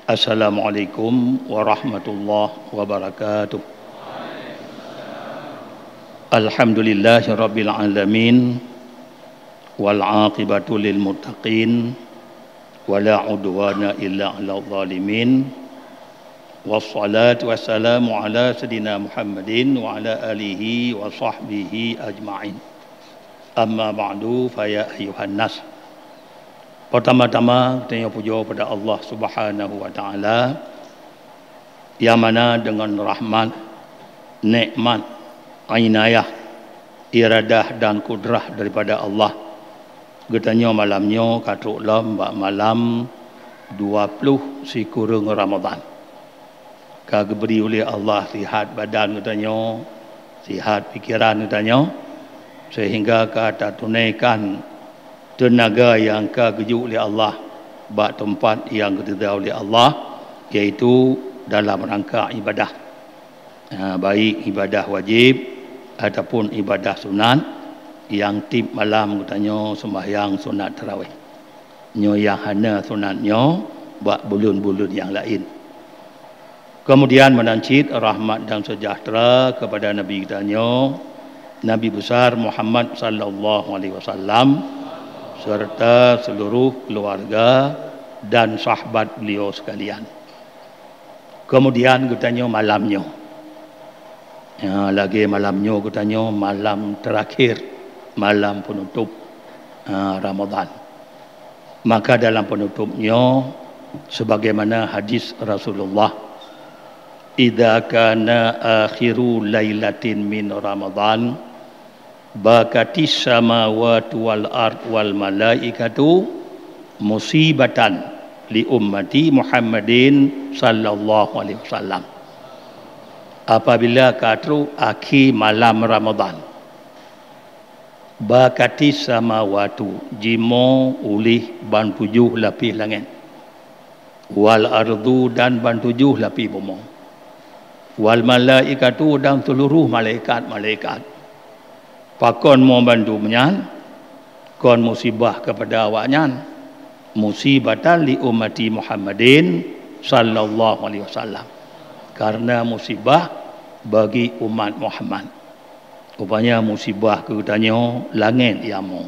Assalamualaikum warahmatullahi wabarakatuh. Alhamdulillahirabbil alamin wal aqibatu lil muttaqin wala udwana illa 'alal zalimin. Wassalatu wassalamu ala sayidina Muhammadin wa ala alihi wa sahbihi ajma'in. Amma ba'du fa ya ayyuhan nas. Pertama-tama kita puja pada Allah Subhanahu wa taala yang mana dengan rahmat, nikmat, inayah, iradah dan kudrah daripada Allah. Getanya malamnya katuklah malam 20 si kurang Ramadan. Kau beri oleh Allah sihat badan getanya, sihat fikiran getanya, sehingga kau tunaikan tenaga yang kau gejuk oleh Allah bak tempat yang diridai oleh Allah, iaitu dalam rangka ibadah, baik ibadah wajib ataupun ibadah sunat. Yang tip malam katanya sembahyang sunat tarawih, nyo yang hana sunatnya bak bulan-bulan yang lain. Kemudian menancit rahmat dan sejahtera kepada Nabi kitanya, Nabi besar Muhammad sallallahu alaihi wasallam, serta seluruh keluarga dan sahabat beliau sekalian. Kemudian katanya malamnya, lagi malamnya katanya malam terakhir, malam penutup Ramadan. Maka dalam penutupnya sebagaimana hadis Rasulullah, idza kana akhiru lailatin min Ramadan bakatis samawati wal ard wal malaikatu musibatan li ummati Muhammadin sallallahu alaihi wasallam. Apabila katru akhir malam Ramadan, bakatis samawatu jimo ulih ban tujuh lapis langit, wal ardu dan ban tujuh lapis bumi, wal malaikatu dan seluruh malaikat-malaikat. Pakon mau bantu menyan, kon musibah kepada awaknya, musibatan li ummati Muhammadin sallallahu alaihi wasallam. Karena musibah bagi umat Muhammad. Rupanya musibah ketanya langit yang mau,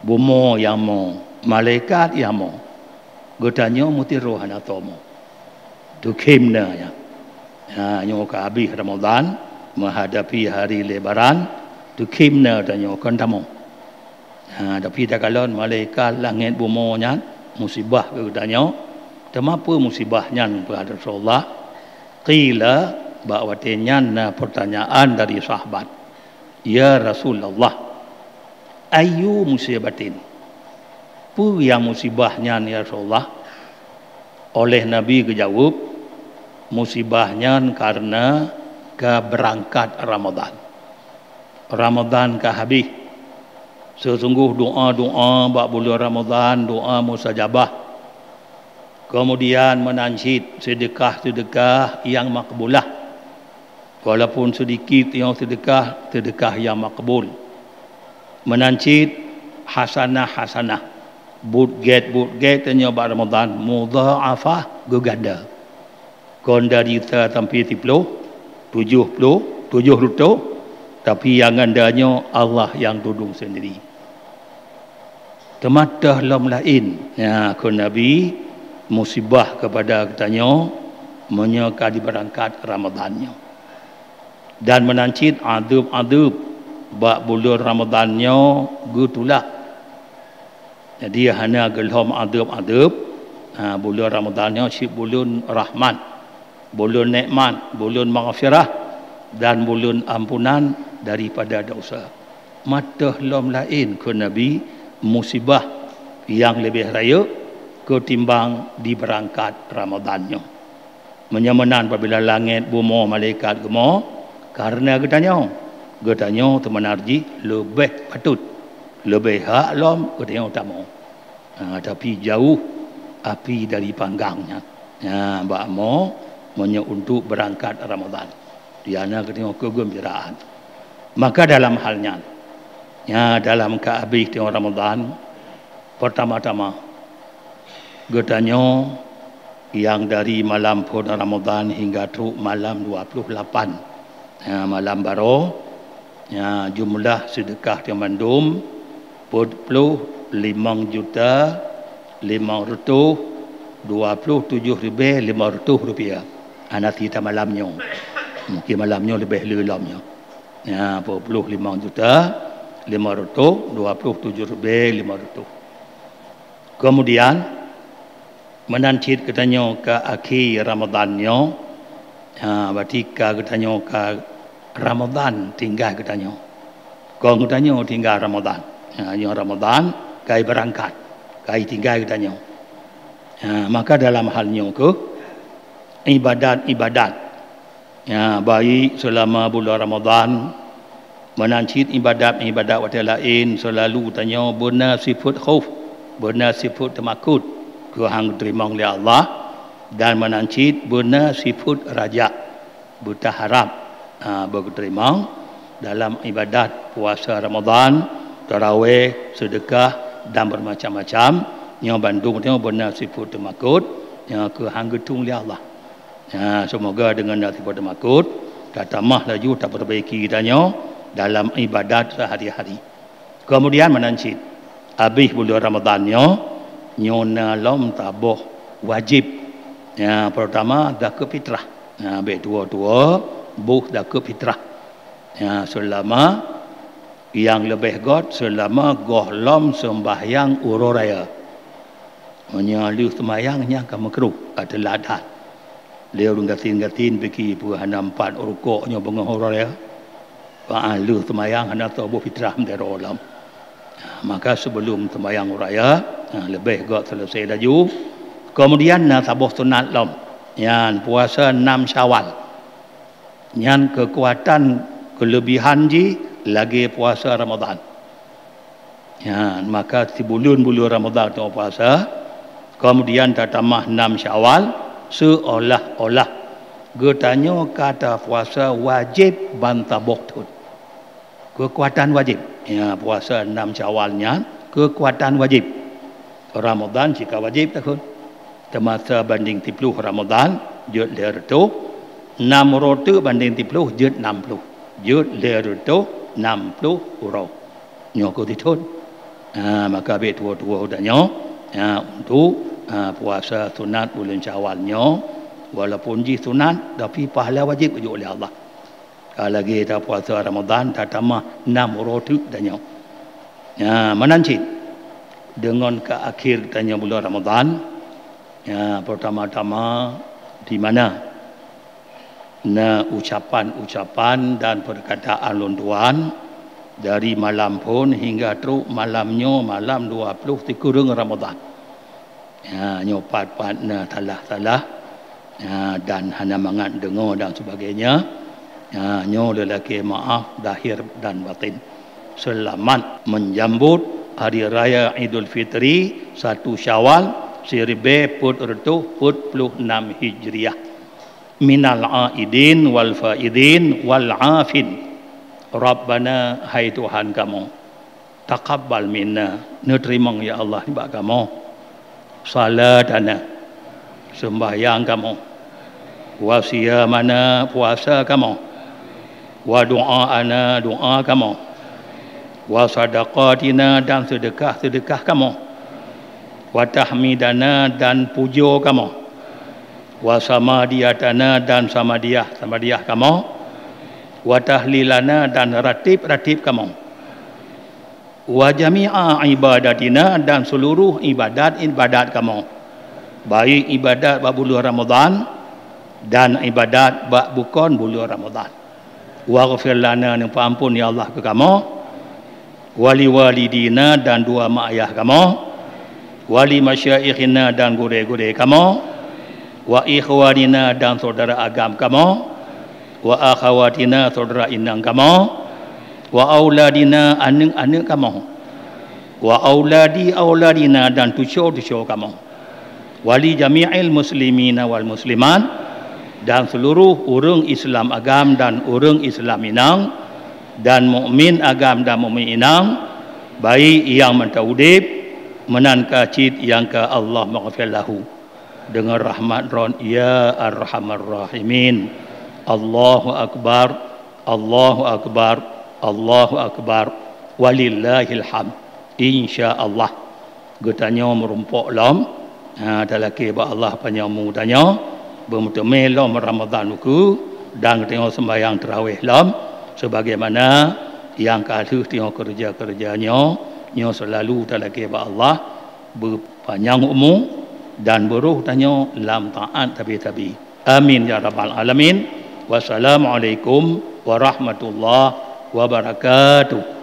bumi yang mau, malaikat yang mau. Ketanya muti rohan atau mau. Tu kimna ya. Nyo ka habis Ramadan menghadapi hari Lebaran. Tu kimna tanya kan tamu. Tapi tak kalon malaikat langit bumanya musibah ke tanya. Kenapa musibahnya kepada Rasulullah? Qila bahawa na pertanyaan dari sahabat. Ya Rasulullah, ayu musibatin? Apa yang musibahnya ya Rasulullah? Oleh Nabi kejawab, musibahnya karena ke berangkat Ramadan. Ramadan ke habis. Sesungguh doa-doa bak bulan Ramadan, doa mustajabah. Kemudian menancit sedekah-sedekah yang makbulah. Walaupun sedikit yang sedekah, sedekah yang makbul. Menancit hasanah-hasanah. Budget tanya bak Ramadan, mudha'afah gegada. Kon dari kita sampai 70, 70, tapi yang andanya Allah yang tudung sendiri. Tematah lam lain. Ya, kun Nabi musibah kepada katanya menyeka di berangkat Ramadannya. Dan menancit adab-adab bak bulan Ramadannya gutulah. Jadi hanya gelham adab-adab bulan Ramadannya si bulan rahmat, bulan nikmat, bulan maghfirah dan bulan ampunan daripada dosa. Mata lam lain ke Nabi musibah yang lebih raya ketimbang di berangkat Ramadannya. Menyamanan apabila langit bumi malaikat gemo, karena getanya temanarji lebih patut, lebih hak lam getanya utama. Tapi jauh api dari panggangnya. Mbak mo untuk berangkat Ramadan. Diana getanya kegembiraan. Maka dalam halnya Ya, dalam kehabis tengok Ramadan, pertama-tama getanya yang dari malam pun Ramadan hingga teruk malam 28. Ya, malam baru, ya, jumlah sedekah yang mandum 45 juta 527,500 rupiah. Anak kita malamnya. Mungkin malamnya lebih lelamnya. Ya, 45 juta 527,500. Kemudian menancit katanya ke akhir Ramadannya. Berarti katanya ke Ramadan tinggal katanya. Kau katanya tinggal Ramadan. Yang Ramadan kai berangkat, kai tinggal katanya. Maka dalam halnya ke ibadat-ibadat, ya, baik selama bulan Ramadan menancit ibadat-ibadat waktu lain selalu tanya benar sifat khauf, benar sifat tamakut ke hang terima oleh Allah, dan menancit benar sifat raja berharap berterima dalam ibadat puasa Ramadan, tarawih, sedekah dan bermacam-macam. Yang Bandung tengok benar sifat tamakut yang ke hang getung oleh Allah. Ya, semoga dengan sifat tamakut tatamah laju tak perbaiki kitanya dalam ibadat sehari-hari. Kemudian menancit habis bulan Ramadannya nyona lom taboh wajib. Ya, pertama zakat fitrah. Ya, baik tua-tua buh zakat fitrah. Ya, selama yang lebih god selama gohlom sembahyang ururaya. Menyalu sembahyangnya ke makruh adalah adat. Dia gatin-gatin pergi puhana 4 rukuknya bengah ururaya. Lu sembahyang hana tahu fitrah dari alam. Maka sebelum sembahyang raya lebih gak selesai laju. Kemudian tabuh sunat lam. Yang puasa 6 Syawal. Yang kekuatan kelebihan ji lagi puasa Ramadan. Ya, maka di bulan-bulan Ramadan tu puasa. Kemudian tambah 6 Syawal seolah-olah getanya kata puasa wajib bantabuh tu. Kekuatan wajib. Ya, puasa 6 Syawalnya kekuatan wajib. Ramadan jika wajib tak. Temasa banding 30 Ramadan jut ler tu 6 rotu banding 30 jut 60. Jut ler tu 60 euro. Nyoko ditun. Maka bet tua-tua udahnya untuk puasa sunat bulan Syawalnya walaupun ji sunat tapi pahala wajib juga oleh Allah. Lagi tak puasa Ramadan tak tambah 6 rotu danya. Menancit dengan ke akhir tanya bulan Ramadan. Ya, pertama-tama di mana ucapan-ucapan dan perkataan lunduan dari malam pun hingga teruk malamnya malam 20 tikurung Ramadan. Ya, nyopat-pat talah-talah dan hana mangat dengar dan sebagainya. Ya, nyo lelaki maaf zahir dan batin. Selamat menjambut hari raya Idul Fitri 1 Syawal 1446 Hijriah. Minal aidin wal faidin wal afin. Rabbana, hai Tuhan kamu, taqabbal minna, nerima ya Allah ibad kamu, salatana, sembahyang kamu, wa siyamana, puasa kamu, wa du'aana, doa kamu, wa sadaqatina, dan sedekah-sedekah kamu, wa tahmidana, dan puja kamu, wa samadiyatana, dan samadiyah kamu, wa tahlilana, dan ratib kamu, wa jami'a ibadatina, dan seluruh ibadat kamu, baik ibadat bab bulan Ramadan dan ibadat bab bukan bulan Ramadan. Wa ghfir lana, yang ampun ya Allah ke kamu, wali walidina, dan dua mak ayah kamu, wali masyaikhina, dan guru-guru kamu, wa ikhwanina, dan saudara agam kamu, wa akhawatina, saudara inang kamu, wa auladina, anak-anak kamu, wa auladina, dan cucu-cucu kamu, wali jami'il muslimina wal musliman, dan seluruh orang Islam agam dan orang Islam inang dan mukmin agam dan mukmin inam baik yang mentaudib menan kacit yang ke Allah maghfir lahu dengan rahmat ron ya arhamar rahimin. Allahu akbar, Allahu akbar, Allahu akbar, walillahil hamd. Insya-Allah getanya merumpok lam dalaki ba Allah panyamu tanya bermutamil lam Ramadan ku dan tengok sembahyang tarawih lam sebagaimana yang kaluh tengok kerja-kerjanya nyo selalu dalaki ba Allah berpanjang umur dan beruh tanya lam taat tabi-tabi. Amin ya rabbal alamin. Wassalamualaikum warahmatullahi wabarakatuh.